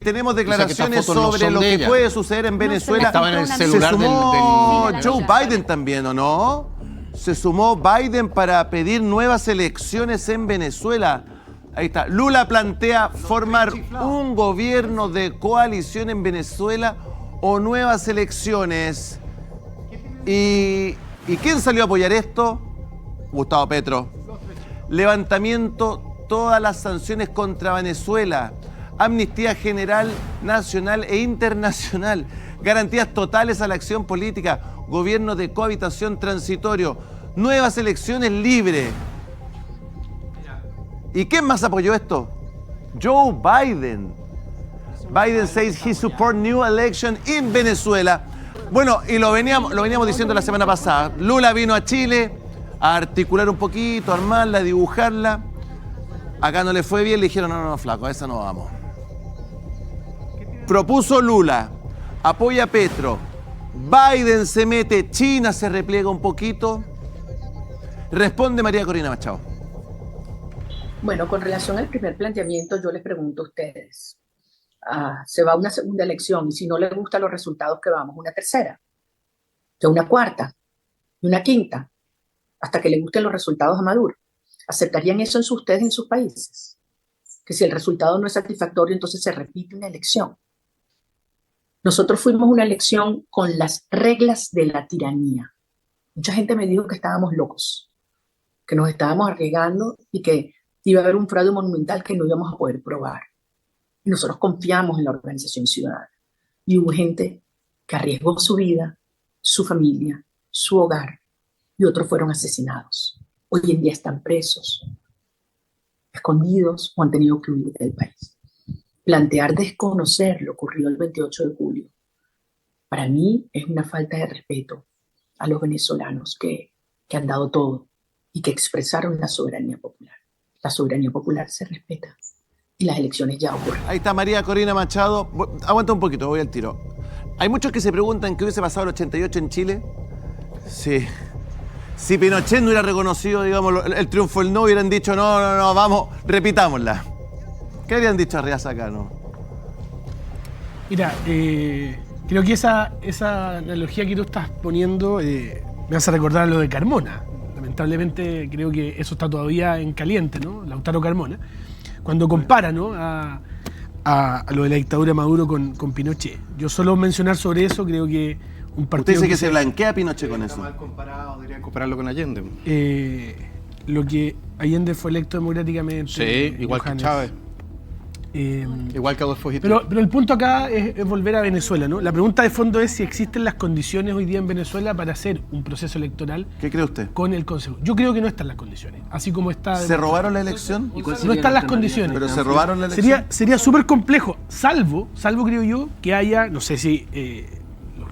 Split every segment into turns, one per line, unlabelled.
Tenemos declaraciones sobre lo que puede suceder en Venezuela.
Estaba en el celular
se sumó Joe Biden también, ¿o no? Se sumó Biden para pedir nuevas elecciones en Venezuela. Ahí está. Lula plantea formar un gobierno de coalición en Venezuela o nuevas elecciones. ¿Y quién salió a apoyar esto? Gustavo Petro. Levantamiento todas las sanciones contra Venezuela. Amnistía general, nacional e internacional. Garantías totales a la acción política. Gobierno de cohabitación transitorio. Nuevas elecciones libres. ¿Y quién más apoyó esto? Joe Biden. Biden says he support new election in Venezuela. Bueno, y lo veníamos diciendo la semana pasada. Lula vino a Chile a articular un poquito, a armarla, a dibujarla. Acá no le fue bien, le dijeron, no, flaco, a esa no vamos. Propuso Lula, apoya a Petro, Biden se mete, China se repliega un poquito. Responde María Corina Machado.
Bueno, con relación al primer planteamiento, yo les pregunto a ustedes, se va a una segunda elección y si no les gustan los resultados, ¿qué vamos? ¿Una tercera? ¿Ya una cuarta? ¿Y una quinta? Hasta que le gusten los resultados a Maduro. ¿Aceptarían eso ustedes en sus países? Que si el resultado no es satisfactorio, entonces se repite una elección. Nosotros fuimos una elección con las reglas de la tiranía. Mucha gente me dijo que estábamos locos, que nos estábamos arriesgando y que iba a haber un fraude monumental que no íbamos a poder probar. Y nosotros confiamos en la organización ciudadana. Y hubo gente que arriesgó su vida, su familia, su hogar, y otros fueron asesinados. Hoy en día están presos, escondidos o han tenido que huir del país. Plantear desconocer lo ocurrido el 28 de julio, para mí es una falta de respeto a los venezolanos que han dado todo y que expresaron la soberanía popular. La soberanía popular se respeta y las elecciones ya ocurren.
Ahí está María Corina Machado. Aguanta un poquito, voy al tiro. Hay muchos que se preguntan qué hubiese pasado el 88 en Chile. Sí. Si Pinochet no hubiera reconocido, digamos, el triunfo del no, hubieran dicho, no, vamos, repitámosla. ¿Qué habrían dicho Arriaza acá, no?
Mira, creo que esa analogía que tú estás poniendo me hace recordar lo de Carmona. Lamentablemente creo que eso está todavía en caliente, ¿no? Lautaro Carmona. Cuando compara, ¿no? a lo de la dictadura de Maduro con Pinochet. Yo solo mencionar sobre eso, creo que un partido...
Usted dice que se blanquea Pinochet con eso.
Está mal comparado, deberían compararlo con Allende.
Lo que Allende fue electo democráticamente.
Sí, igual que Chávez. Igual que Adolfo Hitler.
Pero el punto acá es volver a Venezuela, ¿no? La pregunta de fondo es si existen las condiciones hoy día en Venezuela para hacer un proceso electoral.
¿Qué cree usted?
Con el Consejo. Yo creo que no están las condiciones. Así como está...
¿Se robaron la elección?
No están las condiciones.
¿Pero se robaron la elección?
Sería súper complejo, salvo creo yo, que haya, no sé si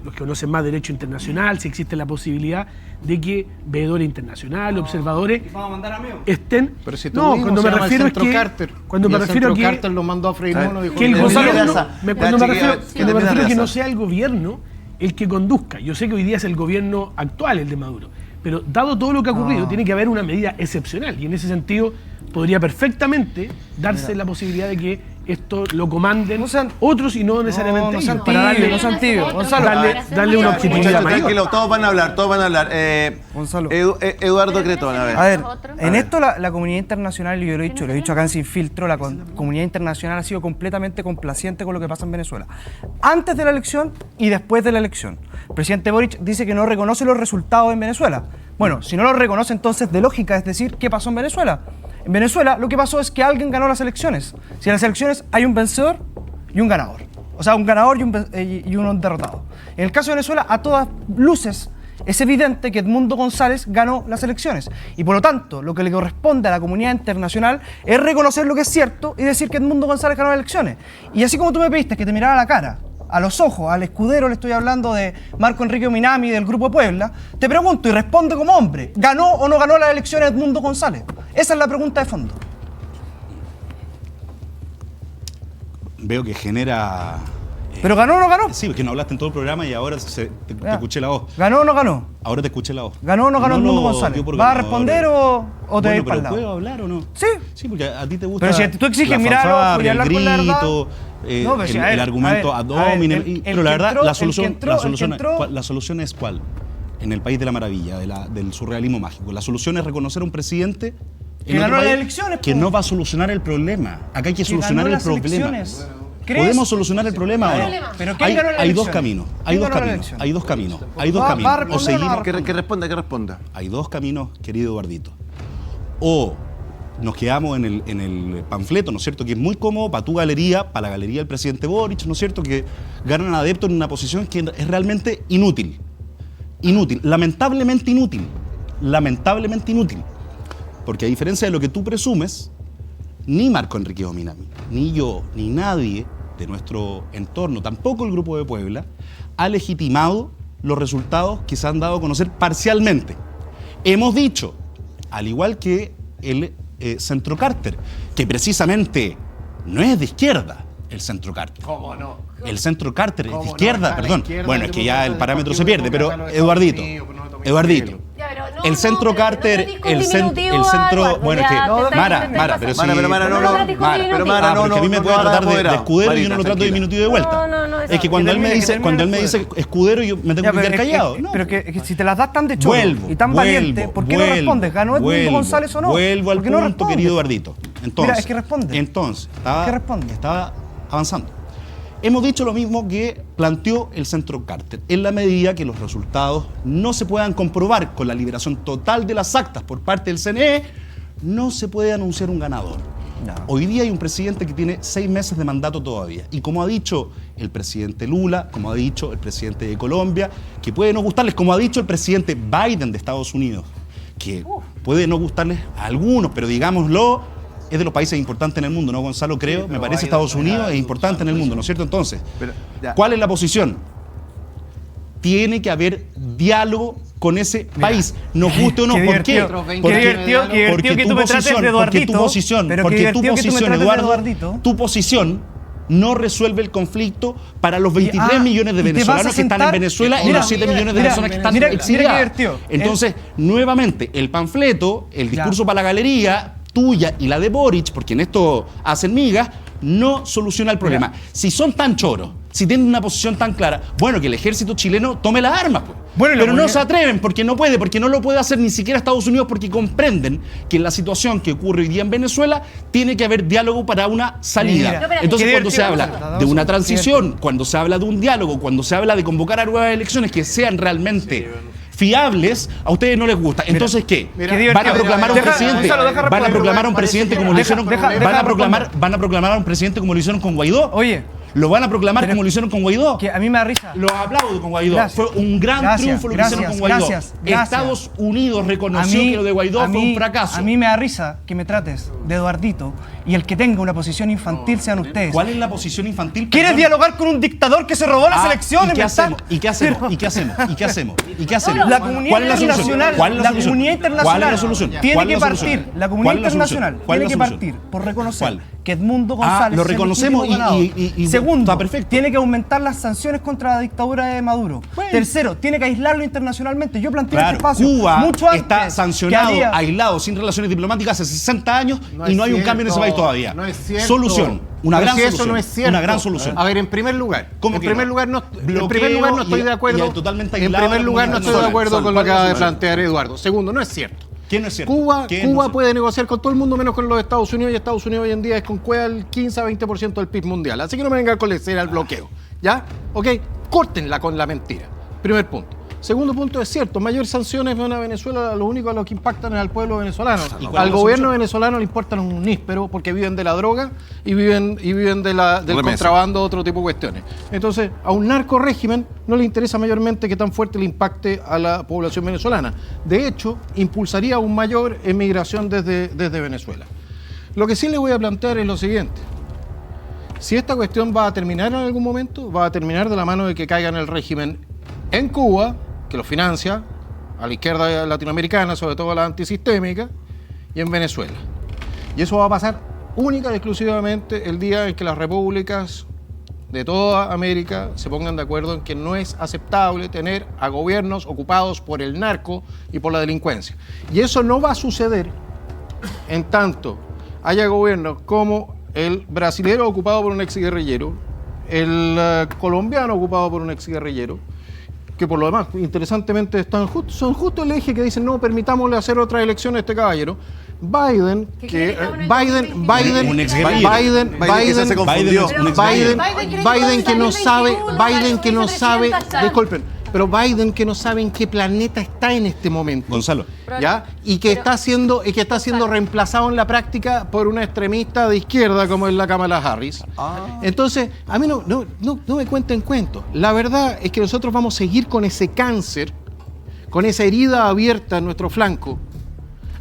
los que conocen más derecho internacional, si existe la posibilidad de que veedores internacionales, observadores estén...
Pero si
no, cuando me refiero es que... Cuando me refiero a que...
Carter lo mandó a freír mono, dijo...
Que el gobierno... Cuando me refiero a que no
sea
sea el gobierno el que conduzca. Yo sé que hoy día es el gobierno actual, el de Maduro. Pero dado todo lo que ha ocurrido, tiene que haber una medida excepcional. Y en ese sentido podría perfectamente darse la posibilidad de que esto lo comanden otros y no necesariamente ellos, para darle una objetividad mayor.
Tranquilo, todos van a hablar.
Gonzalo.
Eduardo Cretón, a ver.
A ver, en esto la comunidad internacional, y yo lo he dicho acá en Sin Filtro, la comunidad internacional ha sido completamente complaciente con lo que pasa en Venezuela. Antes de la elección y después de la elección. El presidente Boric dice que no reconoce los resultados en Venezuela. Bueno, si no los reconoce, entonces de lógica es decir, ¿qué pasó en Venezuela? En Venezuela lo que pasó es que alguien ganó las elecciones. Si en las elecciones hay un vencedor y un ganador. O sea, un ganador y un derrotado. En el caso de Venezuela, a todas luces, es evidente que Edmundo González ganó las elecciones. Y por lo tanto, lo que le corresponde a la comunidad internacional es reconocer lo que es cierto y decir que Edmundo González ganó las elecciones. Y así como tú me pediste que te mirara a la cara, a los ojos, al escudero, le estoy hablando de Marco Enrique Minami del Grupo Puebla, te pregunto y responde como hombre, ¿ganó o no ganó las elecciones Edmundo González? Esa es la pregunta de fondo.
Veo que genera...
¿Pero ganó o no ganó?
Sí, porque no hablaste en todo el programa y ahora te escuché la voz.
¿Ganó o no ganó?
Ahora te escuché la voz.
¿Ganó o no ganó Edmundo González? ¿Va a responder o te vais para el lado?
¿Puedo hablar o no?
Sí.
Sí, porque a ti te gusta...
Pero si tú exiges
la
mirarlo,
fanfarria,
voy a hablar
el
con la verdad.
grito,
No, pero sí, a ver,
el argumento
a
ad
ver,
hominem.
el
Pero la
que
verdad,
entró-
la
el que
solución,
entró-
la
el que
solución,
entró-
la solución es ¿cuál? En el país de la maravilla, del surrealismo mágico. La solución es reconocer a un presidente
Que
en otro
ganó las
país
elecciones,
que
po.
no va a solucionar el problema. Acá hay que solucionar
ganó
el
las
problema.
elecciones. ¿Crees?
¿Podemos solucionar el problema o no?
¿Pero quién ganó las
Hay dos
elecciones?
caminos.
¿Quién ganó las elecciones?
Hay dos caminos.
Va a responder,
O seguimos.
va a
Que responda.
Hay dos caminos, querido Eduardito. O nos quedamos en el panfleto, ¿no es cierto? Que es muy cómodo para tu galería, para la galería del presidente Boric, ¿no es cierto? Que ganan adeptos en una posición que es realmente inútil. Inútil. Lamentablemente inútil. Porque a diferencia de lo que tú presumes, ni Marco Enrique Dominami, ni yo, ni nadie de nuestro entorno, tampoco el Grupo de Puebla, ha legitimado los resultados que se han dado a conocer parcialmente. Hemos dicho, al igual que el Centro Carter, que precisamente no es de izquierda el Centro Carter.
¿Cómo no?
El Centro Carter es de
¿Cómo no?
izquierda,
Está a la
perdón.
izquierda
Bueno,
del
es que ya el
Partido
parámetro se pierde, pero
Demócrata de los
Eduardito,
Estados Unidos, no me tomes
Eduardito.
pelo.
Ya, pero no,
El Centro Carter, el centro, bueno, es que Mara, pero si
Mara, no,
Mara,
pero Mara,
porque a mí me puede tratar de escudero y yo no lo trato de diminutivo de vuelta.
No,
Es que cuando él me dice escudero, yo me tengo
Ya,
que quedar callado.
pero que si te las das tan de choro y tan valiente, ¿por qué no respondes? ¿Ganó Edmundo González o no?
Vuelvo al
¿Por qué no
punto,
respondes?
querido Eduardito. Entonces,
Mira, es que responde.
Entonces,
¿Qué responde?
estaba avanzando. Hemos dicho lo mismo que planteó el Centro Carter, en la medida que los resultados no se puedan comprobar con la liberación total de las actas por parte del CNE, no se puede anunciar un ganador.
No.
Hoy día hay un presidente que tiene 6 meses de mandato todavía. Y como ha dicho el presidente Lula, como ha dicho el presidente de Colombia, que puede no gustarles, como ha dicho el presidente Biden de Estados Unidos, que puede no gustarles a algunos, pero digámoslo, es de los países importantes en el mundo, ¿no, Gonzalo? Creo, me parece Estados Unidos es importante en el mundo, ¿no es cierto? Entonces,
Pero, ya.
¿cuál es la posición? Tiene que haber diálogo con ese país, nos guste o no.
Qué
¿Por qué?
divertido, qué divertido
Porque
que
tu
tú me trates de
posición,
Eduardito.
porque tu posición, Eduardo, tu posición no resuelve el conflicto para los 23 millones de
y te
venezolanos
vas a
que están en
sentar-
Venezuela y
Mira,
los 7 millones de
mira,
venezolanos que están
mira qué
exiliados.
divertido.
Entonces, nuevamente, el panfleto, el discurso
Ya.
para la galería, tuya y la de Boric, porque en esto hacen migas, no soluciona el problema. Si son tan choros, si tienen una posición tan clara, bueno, que el ejército chileno tome las armas, pues.
Bueno, y la
Pero no
moneda-
se atreven porque no puede, porque no lo puede hacer ni siquiera Estados Unidos, porque comprenden que en la situación que ocurre hoy día en Venezuela tiene que haber diálogo para una salida.
Mira,
Entonces,
qué
cuando se
divertido,
habla
vamos a-
de una
qué
transición, cuando se habla de un diálogo, cuando se habla de convocar a nuevas elecciones que sean realmente fiables, a ustedes no les gusta. Entonces, ¿qué?
Mira,
qué divertido.
¿Van a proclamar a un
Deja-
presidente?
Gonzalo, deja
¿Van a
responder.
proclamar a un presidente como lo
Deja-
hicieron?
deja-
¿Van a proclamar a un presidente como lo hicieron con Guaidó?
Oye,
¿Lo van a proclamar
pero-
como lo hicieron con Guaidó?
que a mí me da risa.
Lo aplaudo con Guaidó.
Gracias.
Fue un gran
Gracias,
triunfo lo que
gracias,
hicieron con Guaidó.
gracias, gracias.
Estados Unidos reconoció que lo de Guaidó fue un fracaso.
A mí me da risa que me trates de Eduardito y el que tenga una posición infantil sean ustedes.
¿Cuál es la posición infantil?
¿Quieres
Perdón.
dialogar con un dictador que se robó las elecciones?
¿Y qué
me está-
hacemos? ¿Y qué hacemos?
Pero-
¿Y qué hacemos? ¿Y qué hacemos? ¿Y qué hacemos?
La comunidad
¿Cuál es la solución?
internacional,
¿Cuál es la
la
solución?
comunidad
¿Cuál es
internacional
la solución?
tiene
¿Cuál
que
es la solución?
partir, la
¿Cuál
comunidad
es la solución?
internacional
¿Cuál
tiene
es
que
la solución?
partir por reconocer
¿Cuál?
que Edmundo González
lo
es el
reconocemos
legítimo ganador.
y
Segundo,
está perfecto.
tiene que aumentar las sanciones contra la dictadura de Maduro.
Bueno.
Tercero, tiene que aislarlo internacionalmente. Yo planteé
Claro,
este espacio
Cuba
mucho antes
está sancionado,
que había-
aislado, sin relaciones diplomáticas hace 60 años y no hay un cambio en ese
cierto,
país todavía.
No es cierto.
Solución. Una
Pero
gran
si
solución.
Eso no es cierto.
Una gran solución.
A ver, en primer lugar,
¿Cómo
en
que
primer
no?
lugar no
Bloqueo
estoy de acuerdo.
y totalmente
En
aislado
primer
de la
lugar no
comunidad
estoy de acuerdo
internacional.
con lo que acaba de
¿Cuál es la
plantear Eduardo. Segundo, no es cierto.
¿Qué no es cierto?
Cuba,
¿Qué no es
Cuba
cierto?
puede negociar con todo el mundo menos con los Estados Unidos, y Estados Unidos hoy en día es con Cuba el 15 a 20% del PIB mundial. Así que no me vengan con el bloqueo. ¿Ya? ¿Ok? Córtenla con la mentira. Primer punto. Segundo punto, es cierto, mayor sanciones van a Venezuela, lo único a lo que impactan es al pueblo venezolano.
¿Y cuál es
Al
la
gobierno
solución?
venezolano le importan un níspero porque viven de la droga y viven del
Remesa.
contrabando, otro tipo de cuestiones. Entonces, a un narco régimen no le interesa mayormente que tan fuerte le impacte a la población venezolana. De hecho, impulsaría aún mayor emigración desde Venezuela. Lo que sí le voy a plantear es lo siguiente. Si esta cuestión va a terminar en algún momento, va a terminar de la mano de que caiga en el régimen en Cuba, que lo financia, a la izquierda latinoamericana, sobre todo a la antisistémica, y en Venezuela. Y eso va a pasar única y exclusivamente el día en que las repúblicas de toda América se pongan de acuerdo en que no es aceptable tener a gobiernos ocupados por el narco y por la delincuencia. Y eso no va a suceder en tanto haya gobiernos como el brasilero ocupado por un exguerrillero, el colombiano ocupado por un exguerrillero, que por lo demás, interesantemente, son justo el eje que dicen no permitámosle hacer otra elección a este caballero. Biden, disculpen, pero Biden que no sabe en qué planeta está en este momento.
Gonzalo.
¿Ya? Y que está siendo reemplazado en la práctica por una extremista de izquierda como es la Kamala Harris. Entonces, a mí no me cuenten cuentos. La verdad es que nosotros vamos a seguir con ese cáncer, con esa herida abierta en nuestro flanco,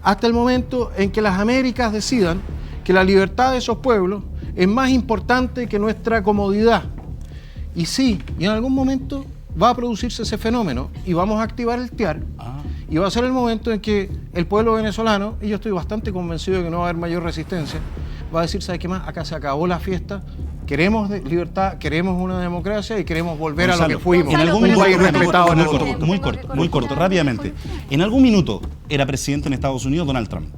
hasta el momento en que las Américas decidan que la libertad de esos pueblos es más importante que nuestra comodidad. Y sí, y en algún momento va a producirse ese fenómeno y vamos a activar el TIAR. Y va a ser el momento en que el pueblo venezolano, y yo estoy bastante convencido de que no va a haber mayor resistencia, va a decir, ¿sabe qué más? Acá se acabó la fiesta, queremos libertad, queremos una democracia y queremos volver
Gonzalo,
a lo que fuimos.
En algún
Un
minuto,
país respetado en el mundo.
muy corto, rápidamente. En algún minuto era presidente en Estados Unidos Donald Trump.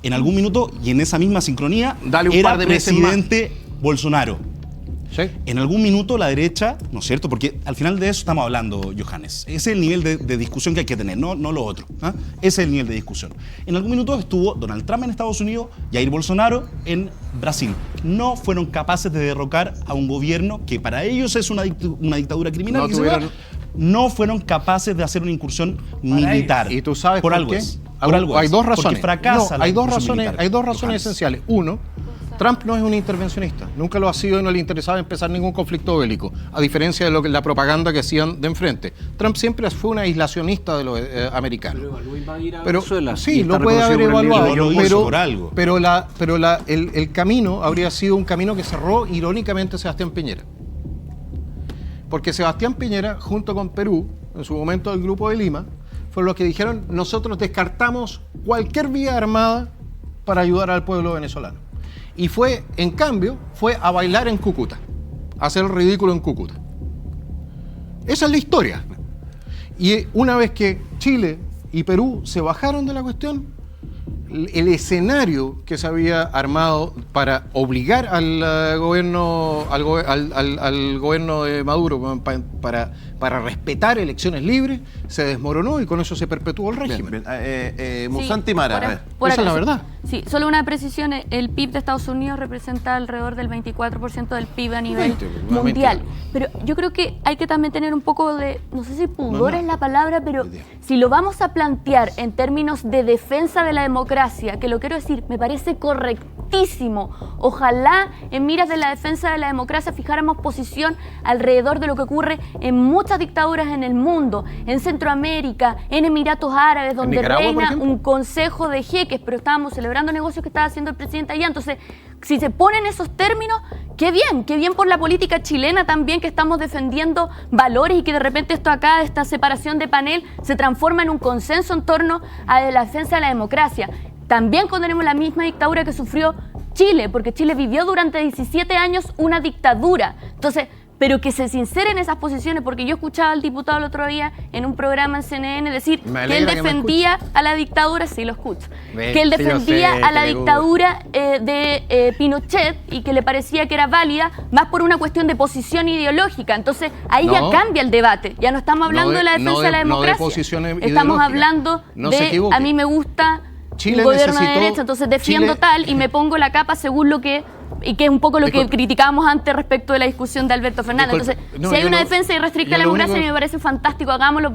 En algún minuto, y en esa misma sincronía,
Dale un
era
par de meses más.
presidente Bolsonaro.
¿Sí?
En algún minuto la derecha, ¿no es cierto? Porque al final de eso estamos hablando, Johannes. Ese es el nivel de discusión que hay que tener, no lo otro. Ese es el nivel de discusión. En algún minuto estuvo Donald Trump en Estados Unidos, Jair Bolsonaro en Brasil. No fueron capaces de derrocar a un gobierno que para ellos es una dictadura criminal. No fueron capaces de hacer una incursión militar.
¿Y tú sabes
por
por
algo
qué?
es.
Hay dos razones.
Porque fracasa la
hay dos
incursión
razones,
militar.
hay dos razones
Johannes.
esenciales. Uno, Trump no es un intervencionista, nunca lo ha sido y no le interesaba empezar ningún conflicto bélico, a diferencia de la propaganda que hacían de enfrente. Trump siempre fue un aislacionista de los americanos. Pero sí, lo puede haber evaluado,
Lo hizo por algo.
pero el camino habría sido un camino que cerró irónicamente Sebastián Piñera. Porque Sebastián Piñera, junto con Perú, en su momento del Grupo de Lima, fueron los que dijeron, nosotros descartamos cualquier vía armada para ayudar al pueblo venezolano. Y fue, en cambio, fue a bailar en Cúcuta, a hacer el ridículo en Cúcuta. Esa es la historia. Y una vez que Chile y Perú se bajaron de la cuestión, el escenario que se había armado para obligar al gobierno de Maduro para respetar elecciones libres se desmoronó y con eso se perpetuó el régimen.
Musanti Mara, a ver.
Esa es la verdad.
Sí, solo una precisión, el PIB de Estados Unidos representa alrededor del 24% del PIB a nivel
20,
mundial. Pero yo creo que hay que también tener un poco de, no sé si pudor es la palabra, pero si lo vamos a plantear en términos de defensa de la democracia, que lo quiero decir, me parece correctísimo. Ojalá en miras de la defensa de la democracia fijáramos posición alrededor de lo que ocurre en muchas dictaduras en el mundo, en Centroamérica, en Emiratos Árabes, donde
Nicaragua, por
reina
ejemplo.
un consejo de jeques, pero estábamos celebrando negocios que estaba haciendo el presidente allá. Entonces, si se ponen esos términos, qué bien por la política chilena también, que estamos defendiendo valores y que de repente esto acá, esta separación de panel, se transforma en un consenso en torno a la defensa de la democracia. También condenemos la misma dictadura que sufrió Chile, porque Chile vivió durante 17 años una dictadura. Entonces, pero que se sinceren esas posiciones, porque yo escuchaba al diputado el otro día en un programa en CNN decir que él defendía a la dictadura, sí lo escucho, que él defendía a la dictadura de Pinochet y que le parecía que era válida más por una cuestión de posición ideológica. Entonces ahí ya cambia el debate, ya no estamos hablando de la defensa de la democracia, estamos hablando de a mí me gusta
Chile
un gobierno de
necesitó-
derecha, entonces defiendo tal y me pongo la capa según lo que, y que es un poco lo que criticábamos antes respecto de la discusión de Alberto Fernández.
Disculpe,
Entonces, si hay una defensa irrestricta de la democracia, me parece fantástico, hagámoslo,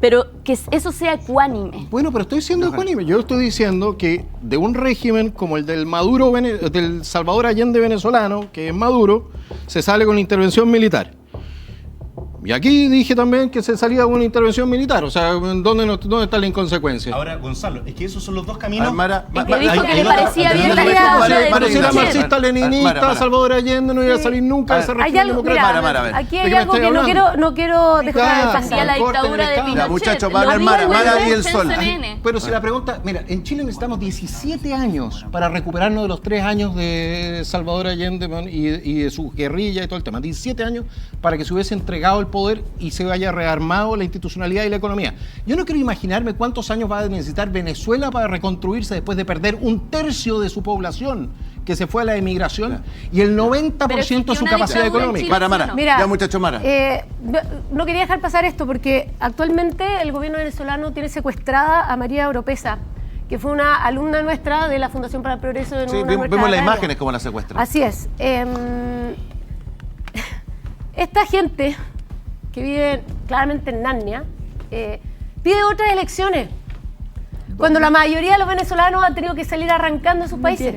pero que eso sea ecuánime.
Bueno, pero estoy siendo ecuánime. Yo estoy diciendo que de un régimen como el del del Salvador Allende venezolano, que es Maduro, se sale con intervención militar. Y aquí dije también que se salía con una intervención militar. O sea, ¿dónde está la inconsecuencia?
Ahora, Gonzalo, es que esos son los dos caminos.
Es que dijo que le parecía bien la dictadura de
Pero si era
Pinochet.
marxista-leninista, Salvador Allende no iba a salir nunca de ese
Hay
régimen
algo,
democrático.
mira,
a ver.
aquí
¿De
hay
qué me
algo
estoy
que
hablando?
no quiero dejar
Ya,
de pasar.
La
corten
dictadura
el
de
Estado.
Pinochet.
Ya, muchachos,
Lo
van a
digo
Mara,
igual
Mara
que
y el
en
Sol.
CNN.
Pero si la pregunta, mira, en Chile necesitamos 17 años para recuperarnos de los 3 años de Salvador Allende y de su guerrilla y todo el tema. 17 años para que se hubiese entregado el poder y se haya rearmado la institucionalidad y la economía. Yo no quiero imaginarme cuántos años va a necesitar Venezuela para reconstruirse después de perder 1/3 de su población, que se fue a la emigración y el 90% de su capacidad económica.
Mara,
Mira,
ya muchacho Mara.
No quería dejar pasar esto porque actualmente el gobierno venezolano tiene secuestrada a María Oropesa, que fue una alumna nuestra de la Fundación para el Progreso de
Sí,
una
vimos las
agraria.
imágenes como la secuestran.
Así es. Esta gente que vive claramente en Narnia pide otras elecciones, cuando la mayoría de los venezolanos han tenido que salir arrancando de sus países.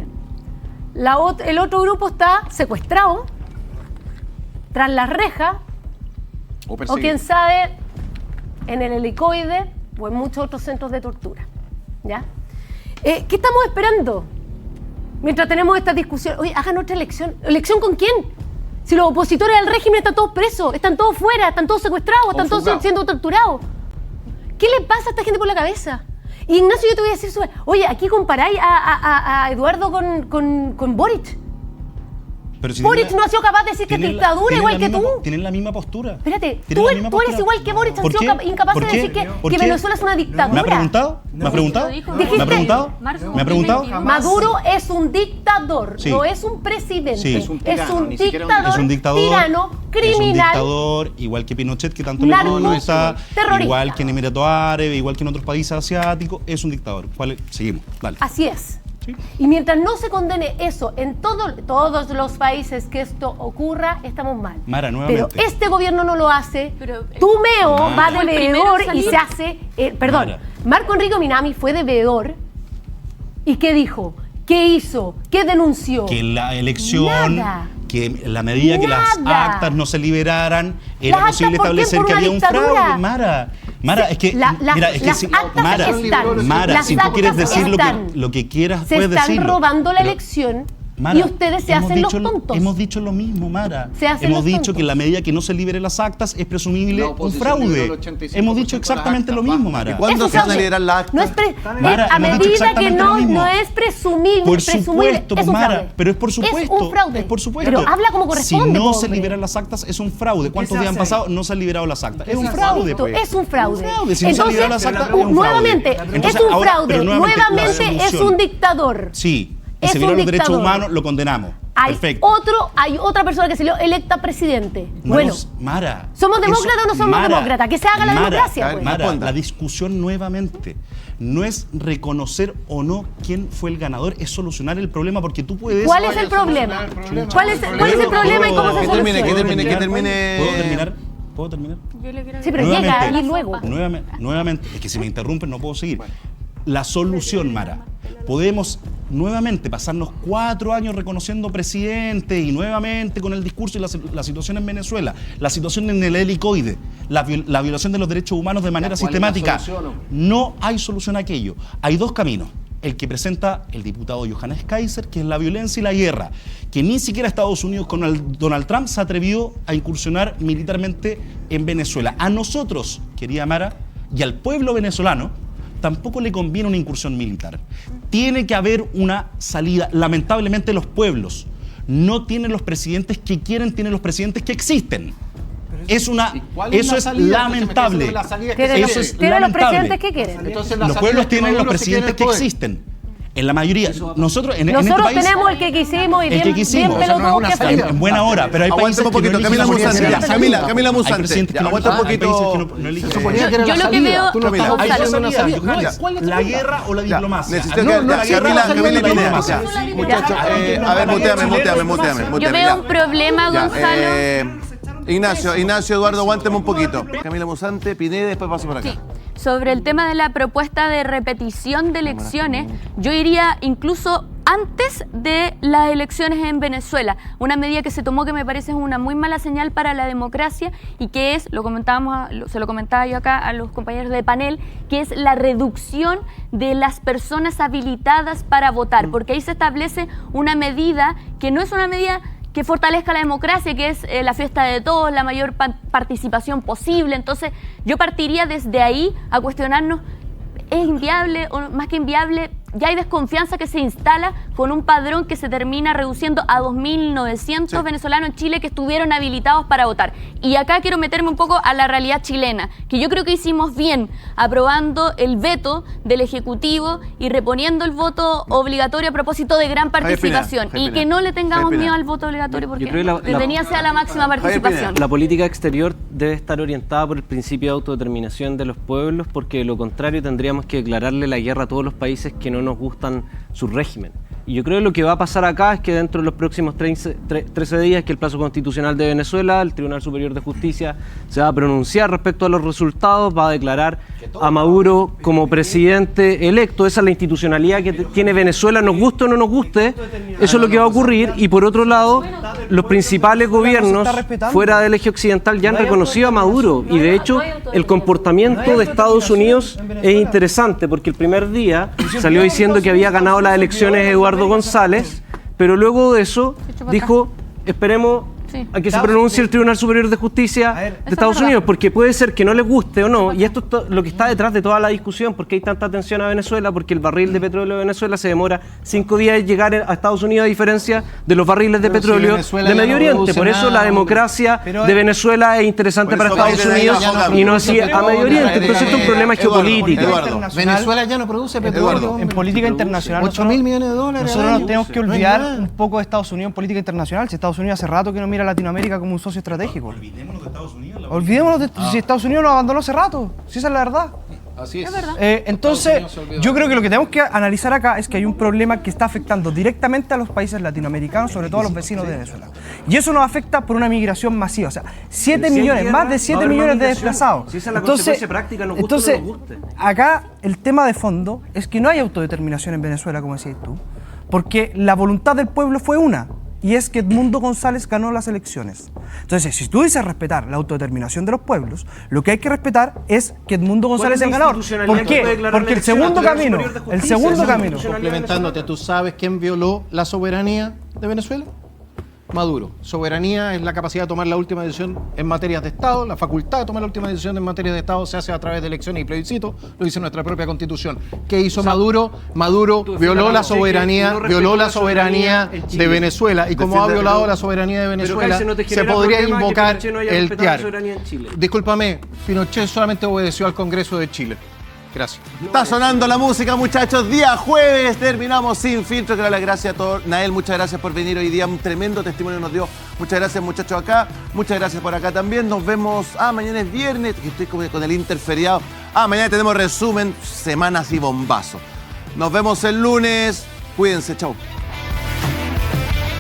El otro grupo está secuestrado, tras las rejas, o quién sabe, en el helicoide o en muchos otros centros de tortura. ¿Ya? ¿Qué estamos esperando? Mientras tenemos esta discusión, oye, hagan otra elección. ¿Elección con quién? Si los opositores al régimen están todos presos, están todos fuera, están todos secuestrados, están todos siendo torturados. ¿Qué le pasa a esta gente por la cabeza? Y Ignacio, yo te voy a decir, oye, aquí comparáis a Eduardo con Boric.
Pero si
Boric no ha sido capaz de decir que es dictadura igual que tú.
Tienen la misma postura.
Espérate, tú eres igual que Boric, has sido incapaz de decir que Venezuela es una dictadura.
¿Me ha preguntado? ¿Me ha preguntado? ¿Me ha preguntado? ¿Me ha preguntado?
Maduro es un dictador,
Sí.
no es un presidente.
Sí.
Es un tirano, ni siquiera
dictador,
Es un dictador,
tirano,
es un
criminal.
dictador, igual que Pinochet, que tanto le
Narco,
gusta,
terrorista.
igual que en Emiratos Árabes, igual que en otros países asiáticos, es un dictador. Seguimos, dale.
Así es.
Sí.
Y mientras no se condene eso en todos los países que esto ocurra, estamos mal.
Mara, nuevamente.
Pero este gobierno no lo hace.
Pero,
Tumeo
Mara.
va de
Fue el primero
veedor
en salir.
y se hace... perdón,
Mara.
Marco Enrique Minami fue de veedor. ¿Y qué dijo? ¿Qué hizo? ¿Qué denunció?
Que la elección,
Nada.
que en la medida que las
Nada.
actas no se liberaran, era
¿Las
posible
actas por qué?
establecer
¿Por
que
una
había un
dictadura?
fraude. Mara, es que, mira, es que
las
si,
actas
Mara,
están.
Mara,
Las
si tú quieres
actas
decir
están.
lo que quieras,
Se
puedes
están
decirlo.
robando la
Pero,
elección
Mara,
y ustedes se hacen los tontos.
Hemos dicho lo mismo, Mara.
Se hacen
Hemos
los
dicho
tontos.
que en la medida que no se liberen las actas es presumible
La
un
oposición liberó
fraude.
el 85%
Hemos dicho
de las
exactamente
actas,
lo mismo,
va.
Mara.
¿Cuándo
Eso
se van a
sabe.
liberar las actas?
No es
Mara,
a
hemos dicho
medida que
exactamente lo mismo.
no es presumible.
Por
presumible,
supuesto,
es un
Mara,
fraude.
pero es por supuesto.
Es un fraude.
Es por supuesto.
Pero habla como corresponde.
Si no se
pobre.
liberan las actas, es un fraude. ¿Cuántos
se
días han
hace?
pasado? No se han liberado las actas. Es un fraude.
Exacto,
Pues.
es un fraude.
Un fraude. Si no se han liberado las actas, es un fraude.
Nuevamente,
Entonces,
es un
ahora,
fraude.
pero nuevamente, la
Nuevamente es
solución.
un dictador.
Sí. Y
Es
se
un
violan los derechos
dictador.
humanos, lo condenamos.
Hay
Perfecto.
otra persona que salió electa presidente.
No
Bueno,
nos- Mara,
¿somos demócratas o no somos
Mara,
demócratas? Que se haga la
Mara,
democracia, pues.
Mara,
Responda.
la discusión nuevamente no es reconocer o no quién fue el ganador, es solucionar el problema, porque tú puedes...
¿cuál es el problema? ¿Cuál es el problema y cómo se
Que termine,
soluciona?
que termine.
¿Puedo terminar? ¿Puedo terminar?
Yo le quiero
Sí, pero
agregar-
llega
Nuevamente.
ahí luego.
Nuevamente, es que si me interrumpen no puedo seguir. La solución, Mara, podemos nuevamente pasarnos 4 años reconociendo presidente y nuevamente con el discurso y la situación en Venezuela, la situación en el helicoide, la violación de los derechos humanos de manera
¿Cuál es la
sistemática.
solución?
No hay solución a aquello. Hay dos caminos. El que presenta el diputado Johannes Kaiser, que es la violencia y la guerra, que ni siquiera Estados Unidos con Donald Trump se atrevió a incursionar militarmente en Venezuela. A nosotros, querida Mara, y al pueblo venezolano, tampoco le conviene una incursión militar. Tiene que haber una salida. Lamentablemente los pueblos no tienen los presidentes que quieren, tienen los presidentes que existen. Eso es lamentable. Eso es
Tienen los
lamentable.
presidentes que quieren.
Los pueblos tienen los presidentes que existen. En la mayoría. Nosotros en este
Nosotros
país,
tenemos el que quisimos y
el que
bien
quisimos.
pelotudo que fue.
en buena hora, pero hay países
Aguántame un
que
poquito,
no
Camila
eligen
Musante.
la
Ya,
presidencia.
Camila
Hay
Musante.
presidentes que
Ya,
no
aguanta un
eligen- hay países que
poquito.
no eligen.
Yo lo que veo-
Tú no
Camila,
estás
Hay
haciendo
dos
una
salidas.
salida.
¿Cuál es la guerra o la
Ya,
diplomacia?
necesito
No,
que
no,
Camila
Camila
y Pineda.
diplomacia.
Muchachos, a ver, muteame.
Yo veo un problema,
Ya,
Gonzalo.
Ignacio, Eduardo, aguánteme un poquito. Camila Musante, Pineda, después paso por acá.
Sí. Sobre el tema de la propuesta de repetición de elecciones, yo iría incluso antes de las elecciones en Venezuela. Una medida que se tomó que me parece una muy mala señal para la democracia y que es, se lo comentaba yo acá a los compañeros de panel, que es la reducción de las personas habilitadas para votar, porque ahí se establece una medida que no es una medida que fortalezca la democracia, que es la fiesta de todos, la mayor participación posible. Entonces, yo partiría desde ahí a cuestionarnos, ¿es inviable o más que inviable? ya hay desconfianza que se instala con un padrón que se termina reduciendo a 2.900 venezolanos en Chile que estuvieron habilitados para votar. Y acá quiero meterme un poco a la realidad chilena, que yo creo que hicimos bien aprobando el veto del Ejecutivo y reponiendo el voto obligatorio a propósito de gran participación.
Javier
Y que no le tengamos
Javier
miedo
Pineda.
al voto obligatorio porque
Yo creo que
bienvenida sea la máxima participación.
La política exterior debe estar orientada por el principio de autodeterminación de los pueblos, porque de lo contrario tendríamos que declararle la guerra a todos los países que no nos gustan su régimen. Y yo creo que lo que va a pasar acá es que dentro de los próximos 13 días, que el plazo constitucional de Venezuela, el Tribunal Superior de Justicia se va a pronunciar respecto a los resultados, va a declarar a Maduro como presidente electo. Esa es la institucionalidad que tiene Venezuela, nos guste o no nos guste, eso es lo que va a ocurrir. Y por otro lado, los principales gobiernos fuera del eje occidental ya han reconocido a Maduro, y de hecho el comportamiento de Estados Unidos es interesante, porque el primer día salió diciendo que había ganado las elecciones Eduardo González, pero luego de eso dijo, esperemos a que se pronuncie el Tribunal Superior de Justicia de Estados Unidos, porque puede ser que no les guste o no, y esto es lo que está detrás de toda la discusión, porque hay tanta atención a Venezuela, porque el barril de petróleo de Venezuela se demora 5 días en llegar a Estados Unidos, a diferencia de los barriles de petróleo de Medio Oriente. Por eso la democracia de Venezuela es interesante para Estados Unidos y no así a Medio Oriente. Entonces esto es un problema geopolítico.
Venezuela ya no produce petróleo.
En política internacional,
8.000 millones de dólares.
nosotros
al
nos
año.
tenemos que
No es
olvidar
nada.
un poco de Estados Unidos en política internacional. Si Estados Unidos hace rato que no mira a Latinoamérica como un socio estratégico.
Olvidémonos de Estados Unidos.
Olvidémonos de si Estados Unidos nos abandonó hace rato. Si esa es la verdad.
Así es.
Entonces, yo creo que lo que tenemos que analizar acá es que hay un problema que está afectando directamente a los países latinoamericanos, sobre todo a los vecinos de Venezuela. Y eso nos afecta por una migración masiva. O sea, 7 millones, más de 7 millones de desplazados.
Si esa es la consecuencia práctica, nos guste o no nos guste.
Acá el tema de fondo es que no hay autodeterminación en Venezuela, como decías tú, porque la voluntad del pueblo fue una. Y es que Edmundo González ganó las elecciones. Entonces, si tú dices respetar la autodeterminación de los pueblos, lo que hay que respetar es que Edmundo González es el ganador. ¿Por qué? Porque el segundo camino,
Complementándote, ¿tú sabes quién violó la soberanía de Venezuela? Maduro. Soberanía es la capacidad de tomar la última decisión en materias de Estado. La facultad de tomar la última decisión en materias de Estado se hace a través de elecciones y plebiscitos. Lo dice nuestra propia Constitución. ¿Qué hizo Maduro? Maduro violó la soberanía, de Venezuela. Y como ha violado la soberanía de Venezuela, se podría invocar el TIAR. Discúlpame, Pinochet solamente obedeció al Congreso de Chile. Gracias.
Está sonando la música, muchachos. Día jueves terminamos Sin Filtro. Quiero dar las gracias a todos. Nael, muchas gracias por venir hoy día. Un tremendo testimonio nos dio. Muchas gracias, muchachos, acá. Muchas gracias por acá también. Nos vemos. Mañana es viernes. Estoy con el interferiado. Mañana tenemos resumen, semanas y bombazo. Nos vemos el lunes. Cuídense, chau.